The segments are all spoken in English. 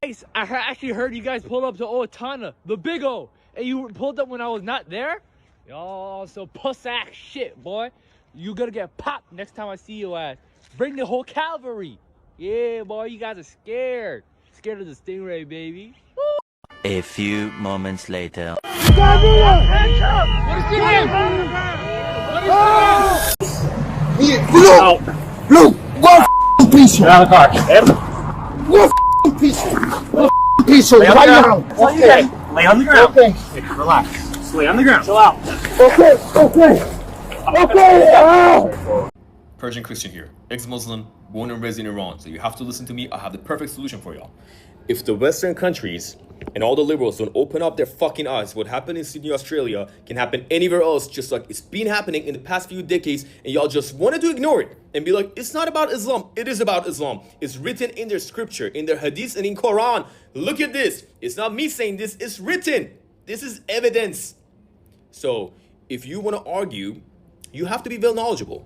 nice. I actually heard you guys pulled up to Owatonna, the big O. And you pulled up when I was not there? Yo, so puss ass shit, boy. You gonna get popped next time I see you ass. Bring the whole cavalry. Yeah, boy, you guys are scared. Scared of the stingray, baby. Woo. A few moments later. What is it? Blue, go piece. Get out of the car. Go piece. Go piece. Right now. Okay. Lay on the ground. Okay. Relax. Just lay on the ground. Chill out. Okay. Persian Christian here, ex-Muslim, born and raised in Iran. So you have to listen to me. I have the perfect solution for y'all. If the Western countries and all the liberals don't open up their fucking eyes, what happened in Sydney, Australia can happen anywhere else, just like it's been happening in the past few decades, and y'all just wanted to ignore it and be like, it's not about Islam. It is about Islam. It's written in their scripture, in their hadiths and in Quran. Look at this. It's not me saying this. It's written. This is evidence. So if you want to argue, you have to be well knowledgeable.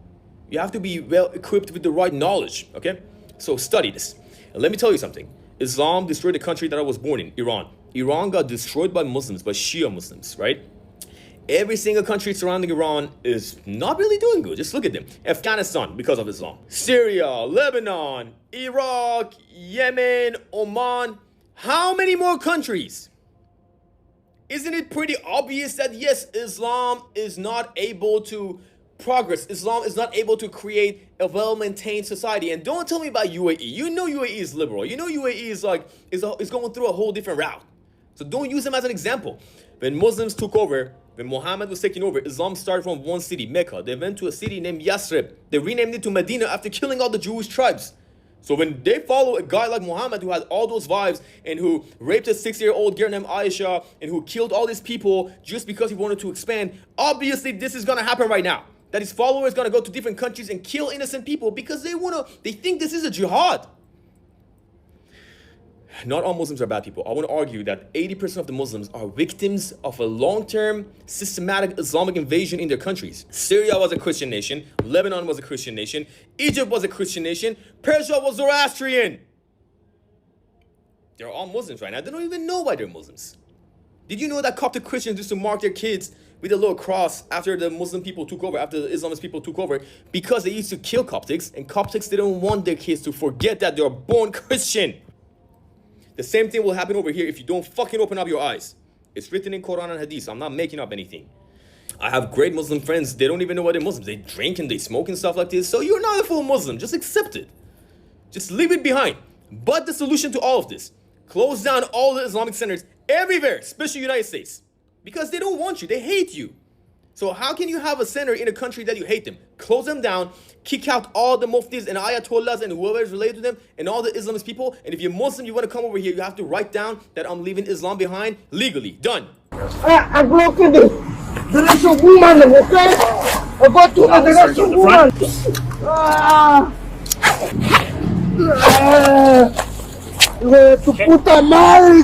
You have to be well equipped with the right knowledge, okay? So study this. And let me tell you something. Islam destroyed the country that I was born in, Iran. Iran got destroyed by Muslims, by Shia Muslims, right? Every single country surrounding Iran is not really doing good. Just look at them. Afghanistan, because of Islam. Syria, Lebanon, Iraq, Yemen, Oman. How many more countries? Isn't it pretty obvious that yes, Islam is not able to progress. Islam is not able to create a well-maintained society. And don't tell me about UAE. You know UAE is liberal. You know UAE is going through a whole different route. So don't use them as an example. When Muslims took over, when Muhammad was taking over, Islam started from one city, Mecca. They went to a city named Yathrib. They renamed it to Medina after killing all the Jewish tribes. So when they follow a guy like Muhammad who had all those vibes and who raped a 6-year-old girl named Aisha and who killed all these people just because he wanted to expand, obviously this is going to happen right now. That his followers gonna go to different countries and kill innocent people because they think this is a jihad. Not all Muslims are bad people. I want to argue that 80% of the Muslims are victims of a long-term systematic Islamic invasion in their countries. Syria was a Christian nation. Lebanon was a Christian nation. Egypt was a Christian nation. Persia was Zoroastrian. They're all Muslims right now. They don't even know why they're Muslims. Did you know that Coptic Christians used to mark their kids with a little cross after the Muslim people took over, after the Islamist people took over, because they used to kill Coptics, and Coptics didn't want their kids to forget that they are born Christian. The same thing will happen over here if you don't fucking open up your eyes. It's written in Quran and Hadith. I'm not making up anything. I have great Muslim friends. They don't even know why they're Muslims. They drink and they smoke and stuff like this. So you're not a full Muslim. Just accept it. Just leave it behind. But the solution to all of this, close down all the Islamic centers everywhere, especially United States. Because they don't want you. They hate you. So how can you have a center in a country that you hate them? Close them down, kick out all the muftis and ayatollahs and whoever is related to them and all the Islamist people. And if you're Muslim, you want to come over here, you have to write down that I'm leaving Islam behind legally. Done. I'm blocking the derechos humanos, okay? I got to the derechos humanos. Tu puta madre,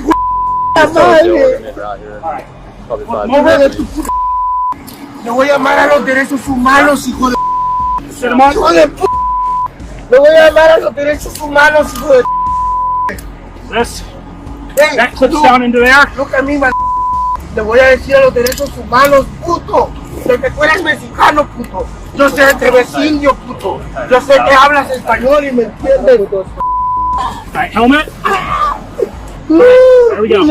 madre. Le voy a llamar a los derechos humanos, hijo de hijo de Le voy a llamar a los derechos humanos, hijo de This, hey, that clips down into there. Look at me, man. Le voy a decir a los derechos humanos, puto. De que tú eres mexicano, puto. Yo sé de vecino, puto. Yo sé que hablas español y me entiendes. Alright, helmet. There we go.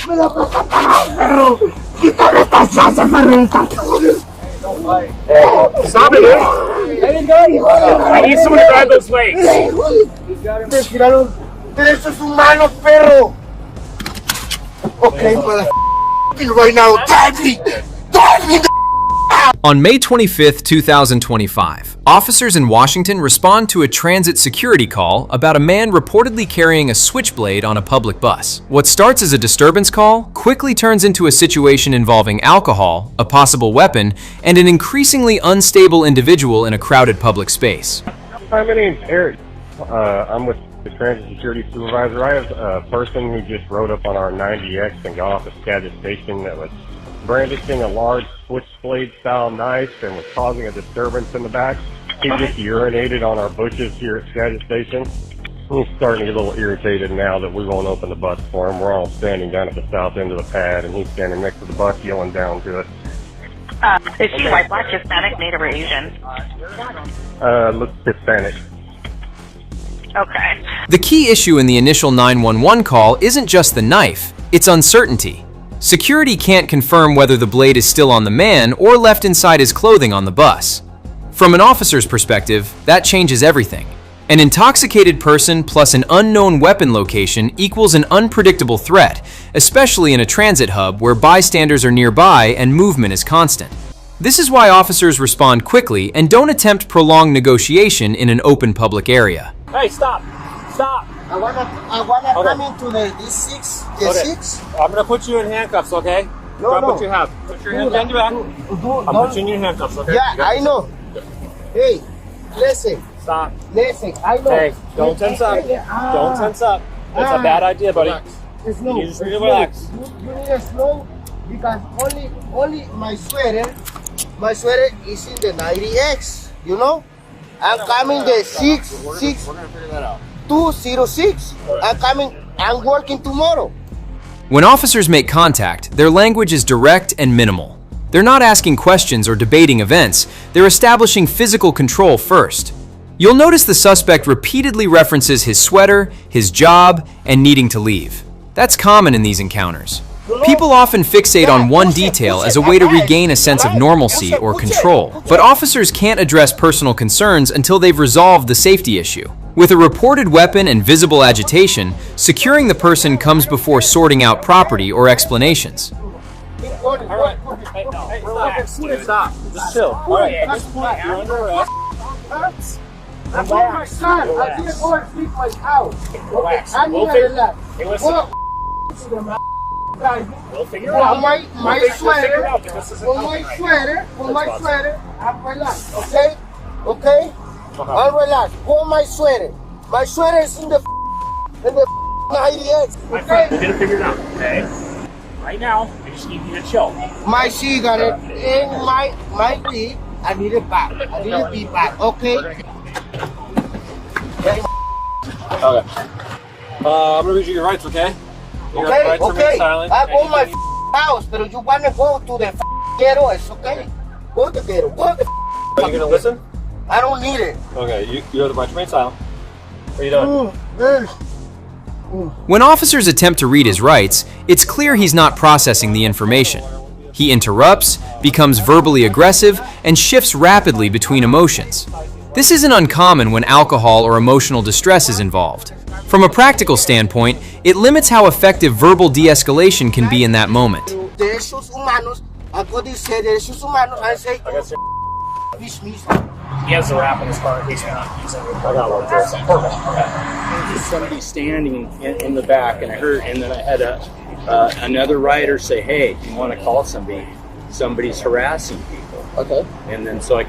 Me la pasa, perro. Quítame esta salsa, perrita. Stop it, dude. I need someone to grab those legs. Tiraron derechos humanos, perro. Okay, brother. Right now, tag me. On May 25th, 2025, officers in Washington respond to a transit security call about a man reportedly carrying a switchblade on a public bus. What starts as a disturbance call quickly turns into a situation involving alcohol, a possible weapon, and an increasingly unstable individual in a crowded public space. Hi, my name's Eric. I'm with the transit security supervisor. I have a person who just rode up on our 90X and got off the Skagit station that was brandishing a large switchblade style knife and was causing a disturbance in the back. He just urinated on our bushes here at Skagit Station. He's starting to get a little irritated now that we won't open the bus for him. We're all standing down at the south end of the pad, and he's standing next to the bus yelling down to it. Is she white, black, Hispanic, Native, or Asian? Looks Hispanic. Okay. The key issue in the initial 911 call isn't just the knife, it's uncertainty. Security can't confirm whether the blade is still on the man or left inside his clothing on the bus. From an officer's perspective, that changes everything. An intoxicated person plus an unknown weapon location equals an unpredictable threat, especially in a transit hub where bystanders are nearby and movement is constant. This is why officers respond quickly and don't attempt prolonged negotiation in an open public area. Hey, stop! Stop! I wanna come into the D6. D6? I'm gonna put you in handcuffs, okay? Drop what you have. Put your hands behind your back. I'll put you in your handcuffs, okay? Yeah, I know. Hey, listen. Stop. Listen, I know. Hey, don't tense up. Don't tense up. That's a bad idea, buddy. It's no. You just need to relax. You need to slow because only my sweater is in the 90X, you know? I'm coming the 206. I'm working tomorrow. When officers make contact, their language is direct and minimal. They're not asking questions or debating events, they're establishing physical control first. You'll notice the suspect repeatedly references his sweater, his job, and needing to leave. That's common in these encounters. People often fixate on one detail as a way to regain a sense of normalcy or control, but officers can't address personal concerns until they've resolved the safety issue. With a reported weapon and visible agitation, securing the person comes before sorting out property or explanations. Alright. Hey, relax, dude. Stop. Just chill. Alright, at this point, you're under arrest. I'm with my son. I didn't go and sleep my house. Relax. I need to relax. Hey, listen. We'll figure it out. My sweater, I'm relax, okay? Okay? I'm relaxed. Pull my sweater. My sweater is in the 90X. My friend, we're gonna figure it out, okay? Right now, I just need you to chill. My cigarette and my weed, I need it back. I need it be back, okay? Okay. I'm gonna read you your rights, okay? You got the right to remain silent. I go my house, but you wanna go to the ghetto, it's okay? Go to the ghetto. Go to the Are you gonna listen? I don't need it. Okay, you have the right to remain silent. What are you doing? When officers attempt to read his rights, it's clear he's not processing the information. He interrupts, becomes verbally aggressive, and shifts rapidly between emotions. This isn't uncommon when alcohol or emotional distress is involved. From a practical standpoint, it limits how effective verbal de-escalation can be in that moment. Derechos humanos, I go to say derechos humanos, I say, He has the wrap in his car in case you're not using it. I got one for us. Perfect. Okay. Somebody standing in the back, and then I had another rider say, "Hey, you want to call somebody? Somebody's harassing people." okay. And then so I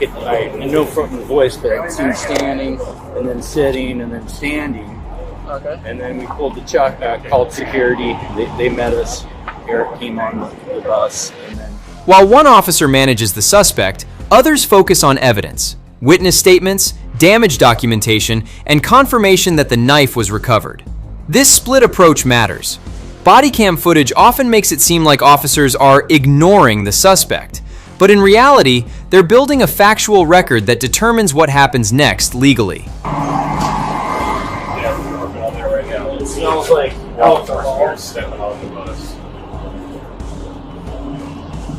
know from the voice, but I could see him standing, and then sitting, and then standing. Okay. And then we pulled the chuck, called security. They met us. Eric came on the bus, and then. While one officer manages the suspect, others focus on evidence, witness statements, damage documentation, and confirmation that the knife was recovered. This split approach matters. Body cam footage often makes it seem like officers are ignoring the suspect, but in reality, they're building a factual record that determines what happens next legally. Yeah, we're working on there right now. It smells like alcohol stepping off the bus.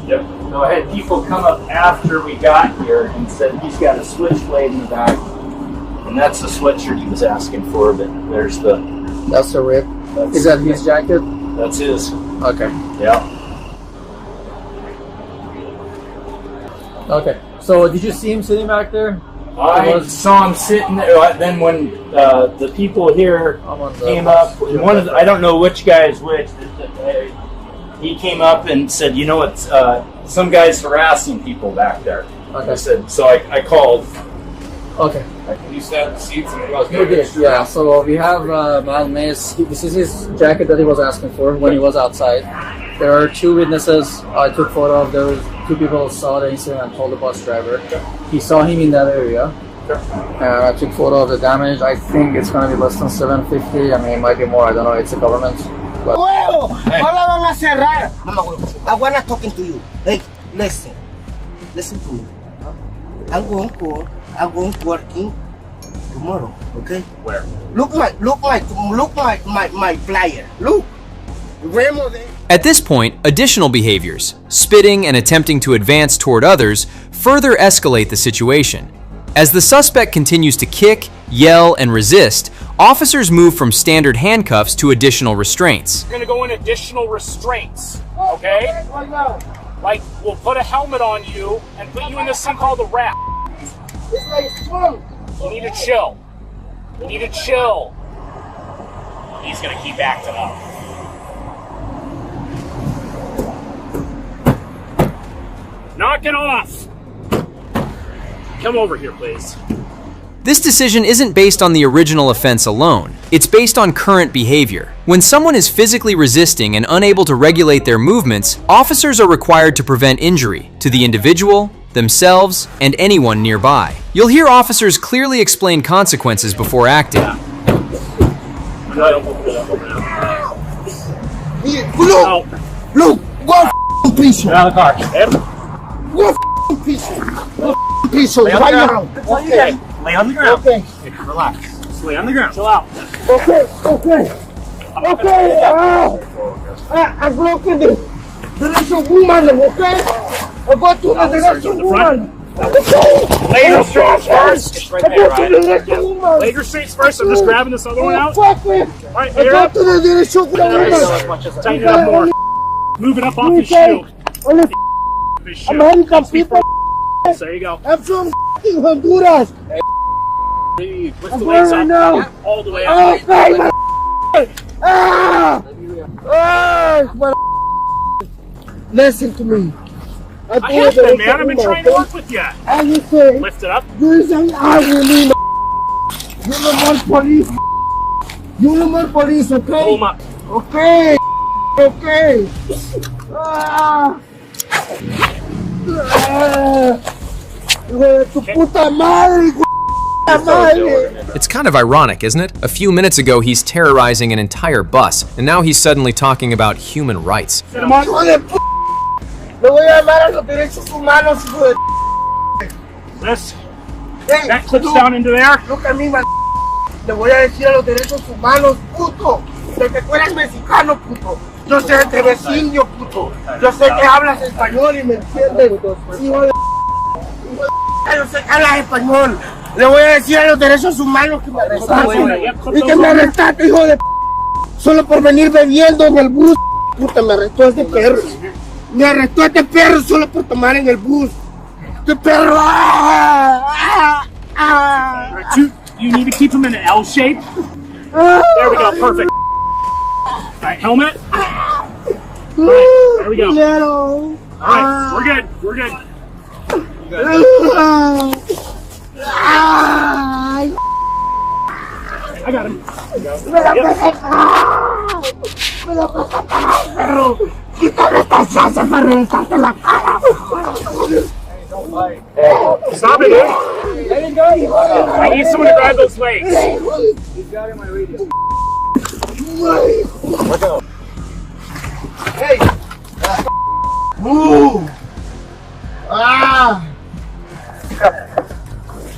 Yep. So I had people come up after we got here and said he's got a switchblade in the back, and that's the sweatshirt he was asking for. But there's That's a rip. Is that his jacket? That's his. Okay. Yeah. Okay. So did you see him sitting back there? I saw him sitting there. Then when the people here came up, I don't know which guy is which. He came up and said, "You know what? Some guy's harassing people back there." Okay. I said, so I called. Okay. You sat in the seats and We did, yeah. So we have Malmes. This is his jacket that he was asking for when he was outside. There are two witnesses I took photo of. There was two people who saw the incident and told the bus driver. He saw him in that area. I took photo of the damage. I think it's gonna be less than 750. I mean, it might be more. I don't know. It's the government. But... ¡Huevo! ¡No la van a cerrar! I wanna talking to you. Hey, listen to me. I'm going working tomorrow. Okay? Where? Look my flyer. Look. At this point, additional behaviors, spitting and attempting to advance toward others, further escalate the situation. As the suspect continues to kick, yell, and resist, officers move from standard handcuffs to additional restraints. We're gonna go in additional restraints, okay? Like, we'll put a helmet on you and put you in this thing called the wrap. You need to chill. You need to chill. He's gonna keep acting up. Knock it off! Come over here, please. This decision isn't based on the original offense alone. It's based on current behavior. When someone is physically resisting and unable to regulate their movements, officers are required to prevent injury to the individual, themselves, and anyone nearby. You'll hear officers clearly explain consequences before acting. Look, go piece. Get out of the car. Go piece. Piece right now. Okay. Lay on the ground. Okay. Relax. Just lay on the ground. Chill out. Okay. I'm blocking the direction woman, okay? I go to the direction woman. Lay your streets first. It's right there, right? Lay your streets first. I'm just grabbing this other one out. All right, here. I go to the direction woman. Tighten it up more. Move it up off your shoe. American people. There you go. I'm from Honduras. Lift the legs up. Now. All the way up. Listen to me. I have been, man. I've been trying to work with you. And you say, lift it up. You say, I will need you no more police. You no more police, okay? Pull him up. Okay. It's kind of ironic, isn't it? A few minutes ago, he's terrorizing an entire bus, and now he's suddenly talking about human rights. Le voy a llamar a los derechos humanos, hijo de This. That clips down into there. Look at me, man. Le voy a decir a los derechos humanos, puto. De que tú eres mexicano, puto. Yo sé que eres indio, puto. Yo sé que hablas español y me entiendes. Hijo de yo sé que hablas español. Le voy a decir a los derechos humanos que me arrestaste. Y que me arrestaste, hijo de solo por venir bebiendo en el bus. Puta, me arrestó este perro. Me arrestó este perro solo por tomar en el bus. Este perro. You need to keep him in an L shape. There we go, perfect. All right, helmet. All right, there we go. All right, we're good. I got him. Stop it, dude. I need someone to grab those legs. He's got in my radio. Hey! Move!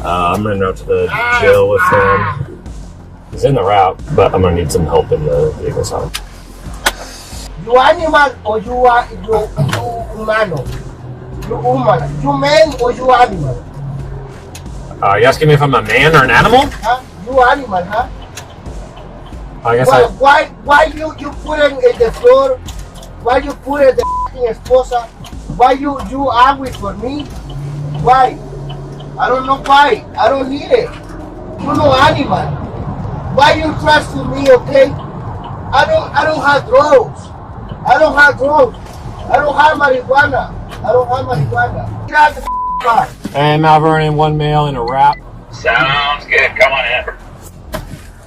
I'm running out to the jail with him. He's in the route, but I'm gonna need some help in the vehicle side. You animal or you humano? You human? You man or you animal? You asking me if I'm a man or an animal? Huh? You animal, huh? I guess why you put it in the floor? Why you put it in the esposa? Why you angry for me? Why? I don't know why. I don't need it. You no animal. Why you trust me, okay? I don't have drugs. I don't have marijuana. Get out the car. Hey, Mount Vernon, one male in a wrap. Sounds good. Come on in.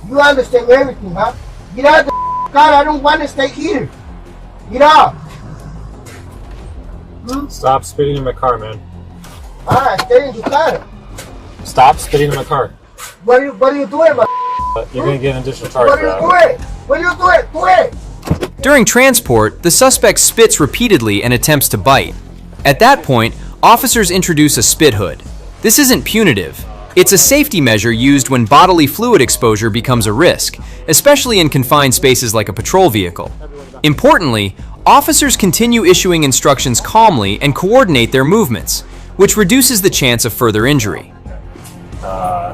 You understand everything, huh? Get out the car. I don't want to stay here. Get out. Stop spitting in my car, man. Stay in your car. Stop spitting in my car. What are you doing, man? You're gonna get an additional charge. What are you doing? What are you doing? Do it! During transport, the suspect spits repeatedly and attempts to bite. At that point, officers introduce a spit hood. This isn't punitive. It's a safety measure used when bodily fluid exposure becomes a risk, especially in confined spaces like a patrol vehicle. Importantly, officers continue issuing instructions calmly and coordinate their movements, which reduces the chance of further injury.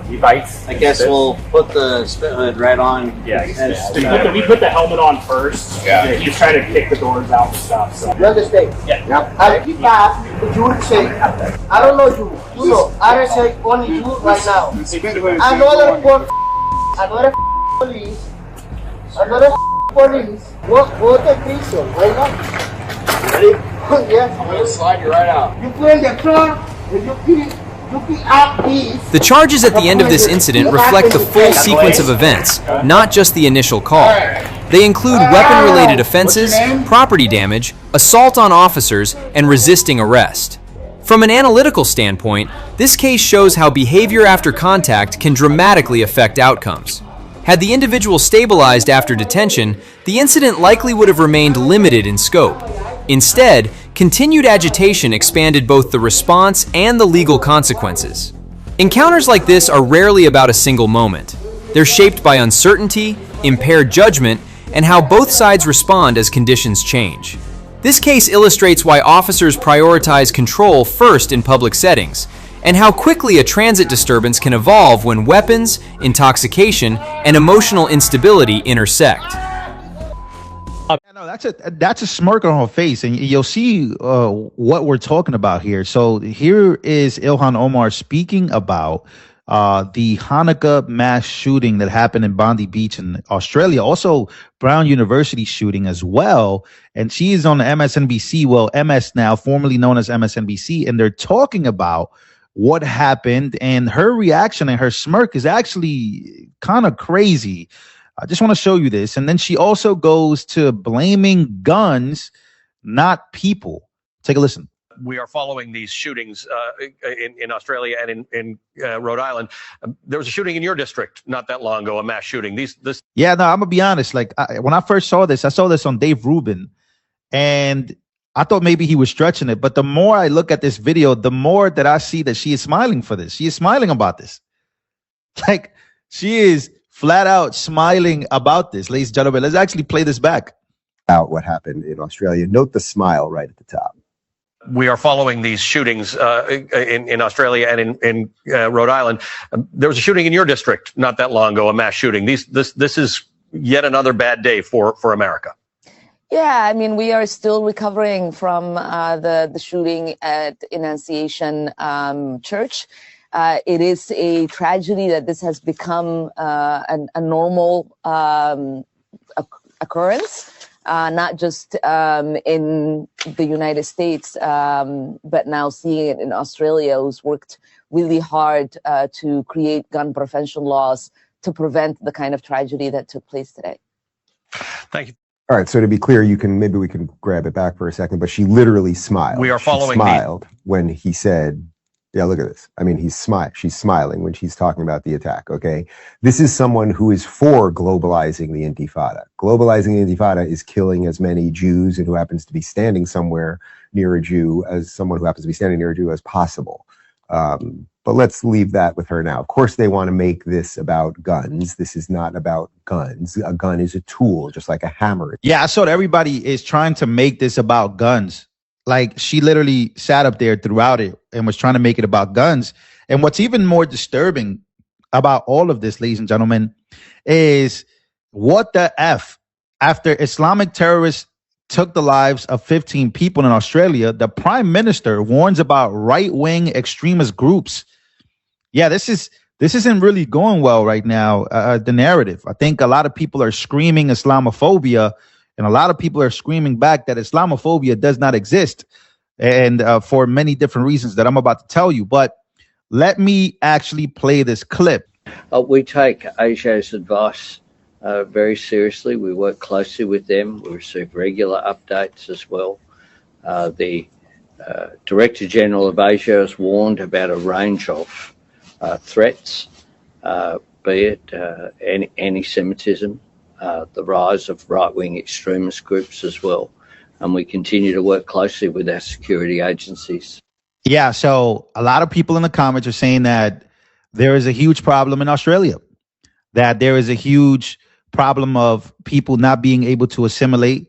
He bites. I guess we'll put the spit hood right on. Yeah, we put the helmet on first. Yeah. He's trying to kick the doors out and stuff. So. You understand? Yeah. I'll keep back, but you would say, I don't know you. You know, I don't say only you right now. Another police, go to prison right now. Ready? Yes. I'm gonna slide you right out. You put in the car, and you keep out these. The charges at the end of this incident reflect the full sequence of events, not just the initial call. They include weapon-related offenses, property damage, assault on officers, and resisting arrest. From an analytical standpoint, this case shows how behavior after contact can dramatically affect outcomes. Had the individual stabilized after detention, the incident likely would have remained limited in scope. Instead, continued agitation expanded both the response and the legal consequences. Encounters like this are rarely about a single moment. They're shaped by uncertainty, impaired judgment, and how both sides respond as conditions change. This case illustrates why officers prioritize control first in public settings, and how quickly a transit disturbance can evolve when weapons, intoxication, and emotional instability intersect. No, that's a smirk on her face, and you'll see what we're talking about here. So here is Ilhan Omar speaking about the Hanukkah mass shooting that happened in Bondi Beach in Australia, also Brown University shooting as well. And she is on the MSNBC, well, MS now, formerly known as MSNBC, and they're talking about what happened, and her reaction and her smirk is actually kind of crazy. I just want to show you this. And then she also goes to blaming guns, not people. Take a listen. We are following these shootings in Australia and in Rhode Island. There was a shooting in your district not that long ago, a mass shooting. Yeah, no, I'm going to be honest. Like, when I first saw this, I saw this on Dave Rubin, and I thought maybe he was stretching it. But the more I look at this video, the more that I see that she is smiling for this. She is smiling about this. Like, she is flat out smiling about this. Ladies and gentlemen, let's actually play this back. Out what happened in Australia. Note the smile right at the top. We are following these shootings in Australia and in Rhode Island. There was a shooting in your district not that long ago, a mass shooting. This is yet another bad day for America. Yeah, I mean, we are still recovering from the shooting at Annunciation Church. It is a tragedy that this has become a normal occurrence. Not just in the United States, but now seeing it in Australia, who's worked really hard to create gun prevention laws to prevent the kind of tragedy that took place today. Thank you. All right, so to be clear, maybe we can grab it back for a second, but she literally smiled. We are following. She smiled when he said, yeah, look at this. I mean, she's smiling when she's talking about the attack, okay? This is someone who is for globalizing the Intifada. Globalizing the Intifada is killing as many Jews and who happens to be standing somewhere near a Jew as someone who happens to be standing near a Jew as possible. But let's leave that with her now. Of course, they want to make this about guns. This is not about guns. A gun is a tool, just like a hammer. Yeah, I saw that everybody is trying to make this about guns. Like, she literally sat up there throughout it and was trying to make it about guns. And what's even more disturbing about all of this, ladies and gentlemen, is what the F? After Islamic terrorists took the lives of 15 people in Australia, the Prime Minister warns about right-wing extremist groups. Yeah, this isn't really going well right now, the narrative. I think a lot of people are screaming Islamophobia, and a lot of people are screaming back that Islamophobia does not exist, and for many different reasons that I'm about to tell you. But let me actually play this clip. We take ASIO's advice very seriously. We work closely with them. We receive regular updates as well. The Director General of ASIO has warned about a range of threats, be it anti-Semitism, the rise of right-wing extremist groups as well. And we continue to work closely with our security agencies. Yeah, so a lot of people in the comments are saying that there is a huge problem in Australia, that there is a huge problem of people not being able to assimilate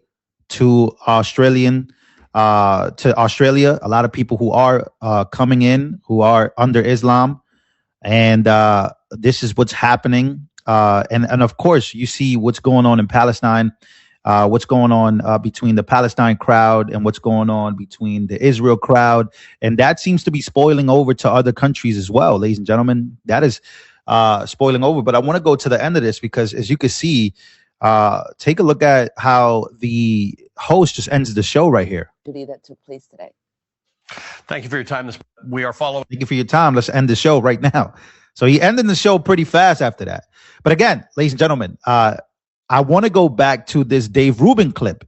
to Australia. A lot of people who are coming in, who are under Islam, and this is what's happening. And of course, you see what's going on in Palestine, what's going on between the Palestine crowd and what's going on between the Israel crowd. And that seems to be spoiling over to other countries as well, ladies and gentlemen. That is spoiling over. But I want to go to the end of this because, as you can see, take a look at how the host just ends the show right here. That took place today. Thank you for your time. We are following. Thank you for your time. Let's end the show right now. So he ended the show pretty fast after that. But again, ladies and gentlemen, I want to go back to this Dave Rubin clip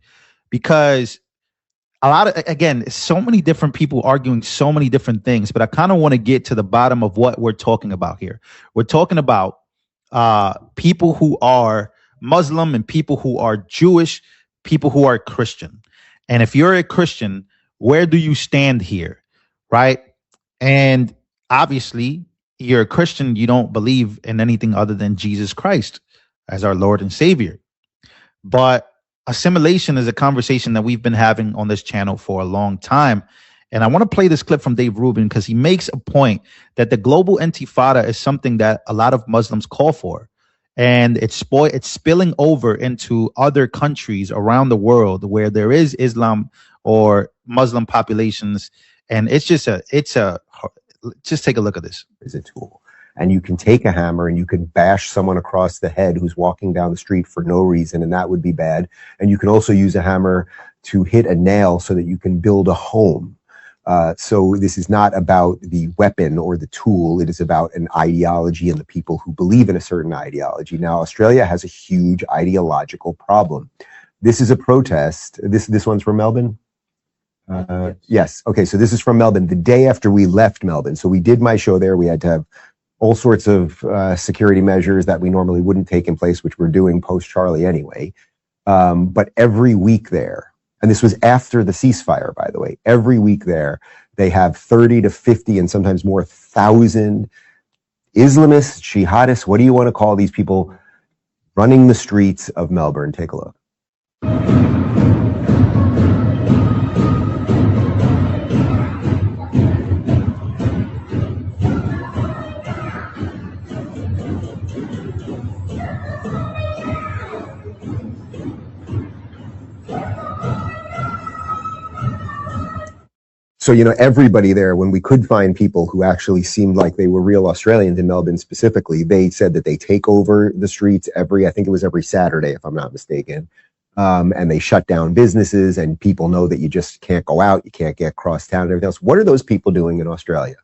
because so many different people arguing so many different things, but I kind of want to get to the bottom of what we're talking about here. We're talking about people who are Muslim and people who are Jewish, people who are Christian. And if you're a Christian, where do you stand here? Right? And obviously, you're a Christian, you don't believe in anything other than Jesus Christ as our Lord and Savior. But assimilation is a conversation that we've been having on this channel for a long time. And I want to play this clip from Dave Rubin because he makes a point that the global intifada is something that a lot of Muslims call for. And it's spilling over into other countries around the world where there is Islam or Muslim populations. And just take a look at this. Is a tool. And you can take a hammer and you can bash someone across the head who's walking down the street for no reason, and that would be bad. And you can also use a hammer to hit a nail so that you can build a home. So this is not about the weapon or the tool. It is about an ideology and the people who believe in a certain ideology. Now, Australia has a huge ideological problem. This is a protest. This one's from Melbourne? Yes. Okay, so this is from Melbourne, the day after we left Melbourne. So we did my show there. We had to have all sorts of security measures that we normally wouldn't take in place, which we're doing post-Charlie anyway. But every week there, and this was after the ceasefire, by the way, every week there, they have 30 to 50 and sometimes more 1,000 Islamists, jihadists, what do you want to call these people, running the streets of Melbourne. Take a look. So, you know, everybody there, when we could find people who actually seemed like they were real Australians in Melbourne specifically, they said that they take over the streets I think it was every Saturday, if I'm not mistaken. And they shut down businesses and people know that you just can't go out, you can't get across town and everything else. What are those people doing in Australia?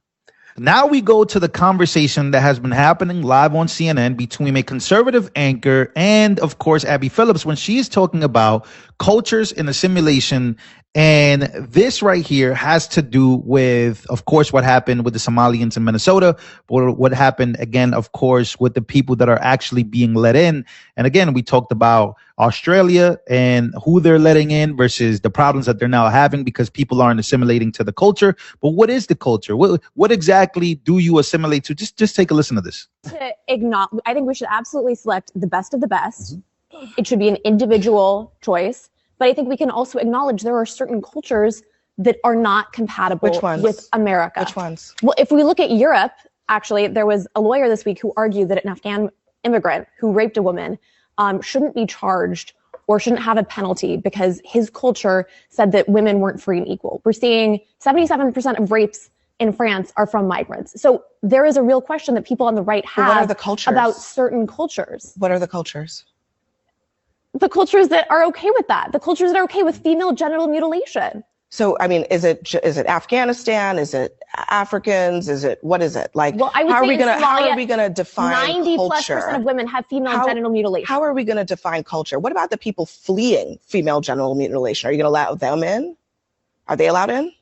Now we go to the conversation that has been happening live on CNN between a conservative anchor and, of course, Abby Phillips when she is talking about cultures and assimilation. And this right here has to do with, of course, what happened with the Somalians in Minnesota, but what happened, again, of course, with the people that are actually being let in. And again, we talked about Australia and who they're letting in versus the problems that they're now having because people aren't assimilating to the culture. But what is the culture? What exactly do you assimilate to? Just take a listen to this. I think we should absolutely select the best of the best. Mm-hmm. It should be an individual choice. But I think we can also acknowledge there are certain cultures that are not compatible with America. Which ones? Well, if we look at Europe, actually, there was a lawyer this week who argued that an Afghan immigrant who raped a woman shouldn't be charged or shouldn't have a penalty because his culture said that women weren't free and equal. We're seeing 77% of rapes in France are from migrants. So there is a real question that people on the right have about certain cultures. What are the cultures? The cultures that are okay with that, the cultures that are okay with female genital mutilation. So, I mean, is it Afghanistan? Is it Africans? What is it? Like, well, I would how say are we gonna define 90+% of women have female genital mutilation. How are we going to define culture? What about the people fleeing female genital mutilation? Are you going to allow them in? Are they allowed in?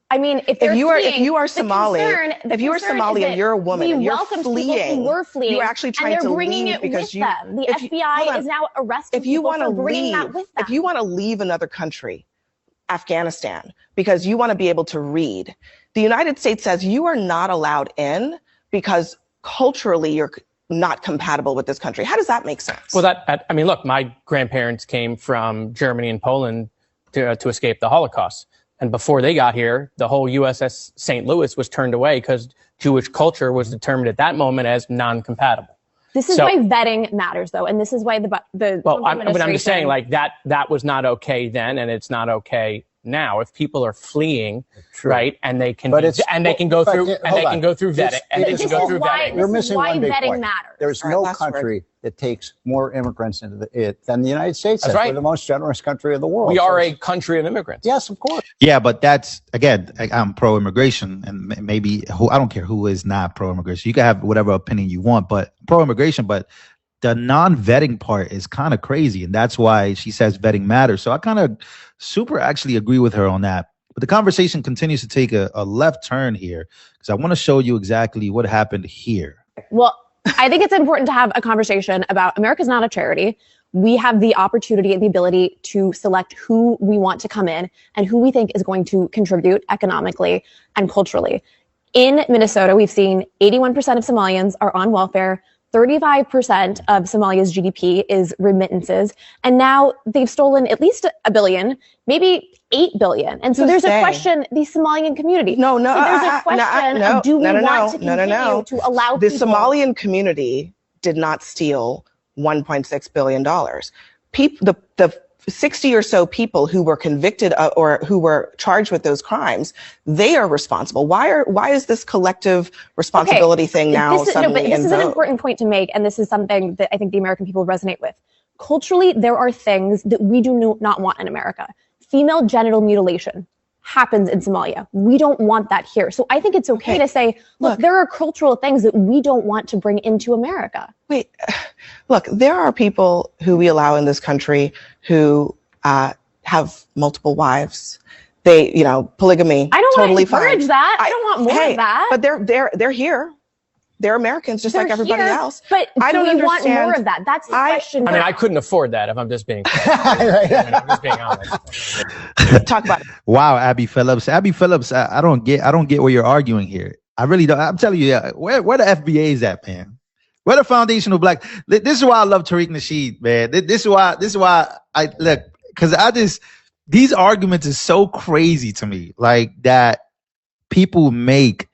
I mean, if you are the Somali, if you are concern Somali is and you're a woman and you're welcomed fleeing, people who were fleeing, you're actually trying and they're to bringing leave it because with you. them. The FBI is now arresting if you people want for to bringing leave, that with them. if you want to leave another country, Afghanistan, because you want to be able to read, the United States says you are not allowed in because culturally you're not compatible with this country. How does that make sense? Well, I mean, look, my grandparents came from Germany and Poland to escape the Holocaust. And before they got here, the whole USS St. Louis was turned away because Jewish culture was determined at that moment as non-compatible. This is why vetting matters, though, and this is why the Well, I'm just saying, like, that was not okay then, and it's not okay now. If people are fleeing, right, and they can go through vetting, You're missing one big point. Matters. There's no country that takes more immigrants into it than the United States. That's right. We're the most generous country in the world. We are a country of immigrants. Yes, of course. Yeah, but that's, again, I'm pro-immigration, and maybe I don't care who is not pro-immigration. You can have whatever opinion you want, but pro-immigration, but the non-vetting part is kind of crazy, and that's why she says vetting matters. So I kind of super actually agree with her on that. But the conversation continues to take a left turn here, because I want to show you exactly what happened here. Well, I think it's important to have a conversation about America's not a charity. We have the opportunity and the ability to select who we want to come in and who we think is going to contribute economically and culturally. In Minnesota, we've seen 81% of Somalians are on welfare. 35% of Somalia's GDP is remittances. And now they've stolen at least $1 billion, maybe $8 billion. And so there's a question, the Somalian community. No, so there's a question of do we want to continue to allow the people... Somalian community did not steal $1.6 billion. The 60 or so people who were convicted or who were charged with those crimes, they are responsible. Why is this collective responsibility thing now suddenly in vogue? This is an important point to make, and this is something that I think the American people resonate with. Culturally, there are things that we do not want in America. Female genital mutilation happens in Somalia. We don't want that here. So I think it's okay to say, look, there are cultural things that we don't want to bring into America. Wait, look, there are people who we allow in this country who have multiple wives. They, polygamy. I don't totally want to encourage that. I don't want more of that. But they're here. They're Americans, just like everybody else. But I don't want more of that. That's the question. I mean, I couldn't afford that if I'm just being I'm just being honest. Talk about it. Wow, Abby Phillips. Abby Phillips, I don't get what you're arguing here. I really don't. I'm telling you, where the FBA is at, man. Where the foundational black. This is why I love Tariq Nasheed, man. This is why I look, because these arguments is so crazy to me, like that people make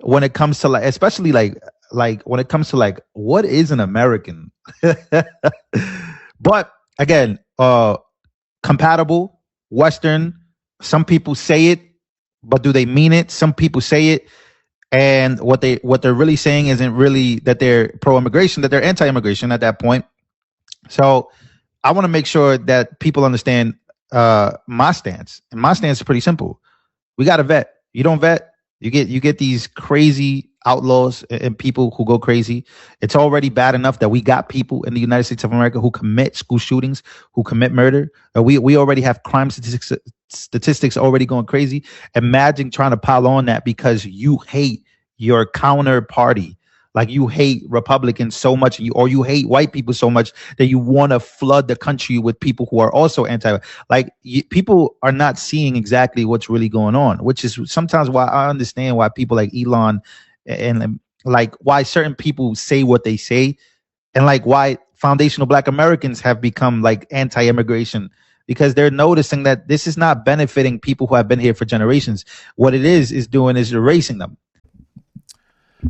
when it comes to especially when it comes to what is an American. But again, compatible, Western. Some people say it, but do they mean it? Some people say it, and what they're really saying isn't really that they're pro-immigration, that they're anti-immigration at that point. So I want to make sure that people understand my stance. And my stance is pretty simple. We got to vet. You don't vet, you get these crazy outlaws and people who go crazy. It's already bad enough that we got people in the United States of America who commit school shootings, who commit murder. We already have crime statistics already going crazy. Imagine trying to pile on that because you hate your counterparty. Like you hate Republicans so much, or you hate white people so much that you want to flood the country with people who are also anti. People are not seeing exactly what's really going on, which is sometimes why I understand why people like Elon and why certain people say what they say, and why foundational Black Americans have become anti-immigration, because they're noticing that this is not benefiting people who have been here for generations. What it is doing is erasing them.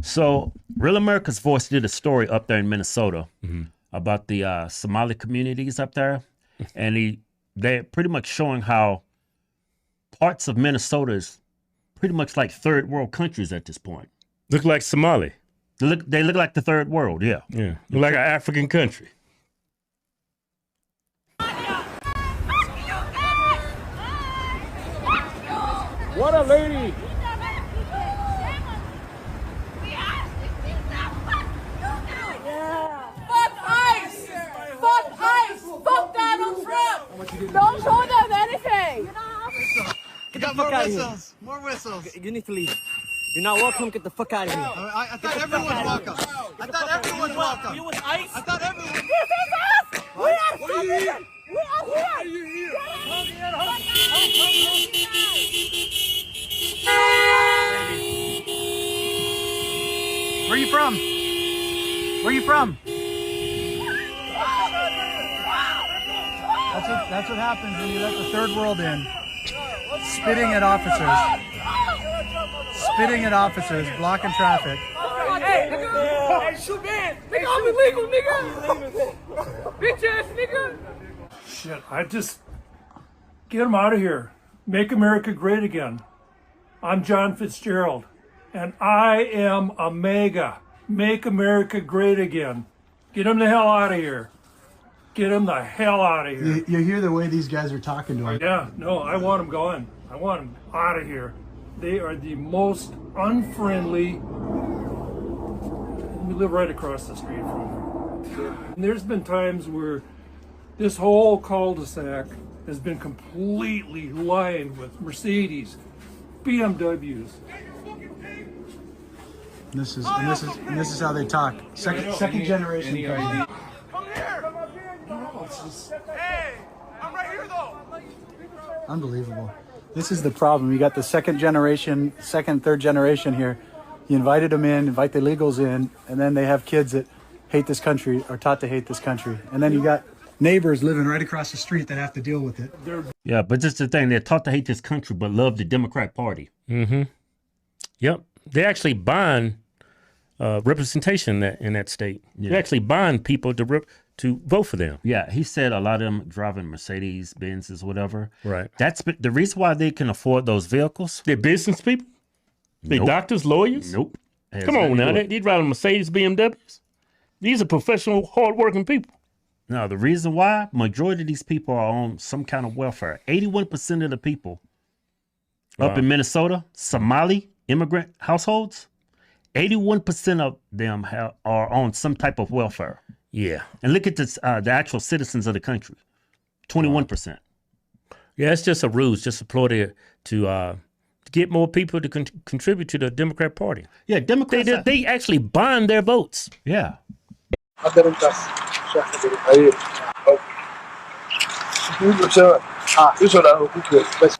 So Real America's Voice did a story up there in Minnesota about the Somali communities up there. And they're pretty much showing how parts of Minnesota is pretty much like third world countries at this point. Look like Somali. They look like the third world, yeah. Yeah, look like an African country. What a lady! Fuck Donald Trump! Don't show them anything! Get the fuck out of here. More whistles. You need to leave. You're not welcome. Get the fuck out of here. I thought everyone was welcome. I thought everyone was welcome. You was ICE? I thought everyone. This is us! We are Somalians! We are here! Why are you here? Where are you from? Where are you from? That's what happens when you let the third world in. Spitting at officers. Spitting at officers, blocking traffic. Hey, nigga! Hey, shoot man! Nigga, I'm illegal, nigga! Bitch ass nigga! Shit, I just get them out of here. Make America great again. I'm John Fitzgerald, and I am a maga. Make America great again. Get them the hell out of here. Get them the hell out of here. You hear the way these guys are talking to him. Yeah, no, I want them gone. I want them out of here. They are the most unfriendly. We live right across the street from them. And there's been times where this whole cul-de-sac has been completely lined with Mercedes, BMWs. This is how they talk. Second generation. Hey, I'm right here though. Unbelievable. This is the problem. You got the second, third generation here. You invited them in, invite the illegals in, and then they have kids that hate this country, are taught to hate this country. And then you got neighbors living right across the street that have to deal with it. Yeah, but that's the thing. They're taught to hate this country, but love the Democrat Party. Mm-hmm. Yep. They actually bind representation in that state. Yeah. They actually bind people to vote for them. Yeah, he said a lot of them driving Mercedes, Benzes, whatever. Right. That's the reason why they can afford those vehicles. They're business people. They doctors, lawyers. Nope. Come on now, they driving Mercedes, BMWs. These are professional, hardworking people. No, the reason why majority of these people are on some kind of welfare. 81% of the people up in Minnesota, Somali immigrant households, 81% of them are on some type of welfare. Yeah. And look at this, the actual citizens of the country, 21%. Yeah, it's just a ruse, just a ploy to get more people to contribute to the Democrat Party. Yeah, Democrats. They actually bond their votes. Yeah.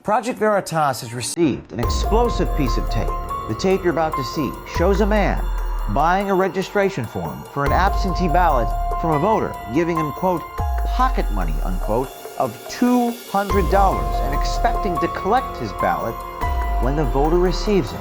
Project Veritas has received an explosive piece of tape. The tape you're about to see shows a man buying a registration form for an absentee ballot from a voter, giving him, quote, pocket money, unquote, of $200 and expecting to collect his ballot when the voter receives it.